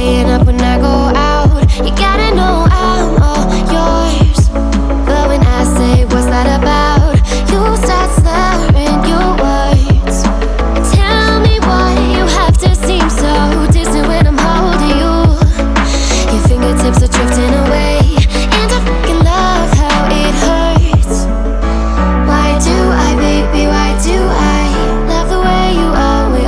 staying up when I go out. You gotta know I'm all yours. But when I say what's that about, you start slurring your words. Tell me why you have to seem so distant when I'm holding you. Your fingertips are drifting away, and I fucking love how it hurts. Why do I, baby, why do I love the way you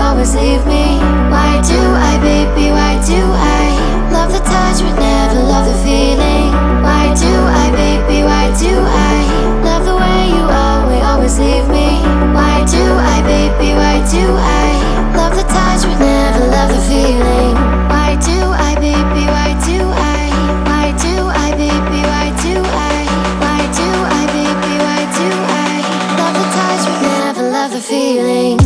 always leave me? Why do I, baby, why do I love the touch but never love the feeling? Why do I, baby, why do I love the way you always leave me? Why do I, baby, why do I love the touch but never love the feeling? Why do I, baby, why do I? Why do I, baby, why do I? Why do I, baby, why do I love the touch but never love the feeling?